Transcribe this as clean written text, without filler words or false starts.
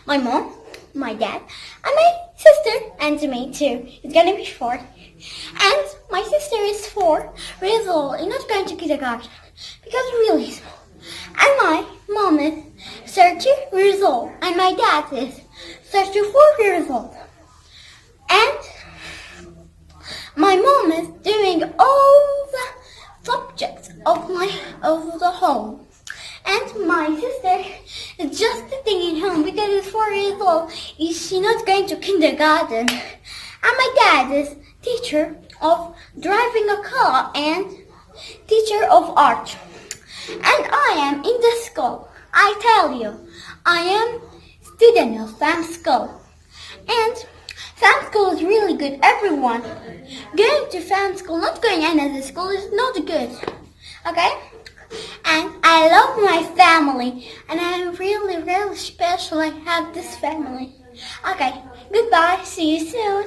my mom, my dad, and my sister, and me too. It's gonna be 4. And my sister is 4 years old and not going to kindergarten because really small. And my mom is 30 years old and my dad is 34 years old. And my mom is doing all the subjects of the home. And my sister is just sitting at home because she's 4 years old. She's not going to kindergarten. And my dad is teacher of driving a car and teacher of art. And I am in the school. I tell you, I am student of FAM school. And FAM school is really good. Everyone going to FAM school, not going another school is not good. Okay? And I love my family. And I'm really, really special. I have this family. Okay, goodbye. See you soon.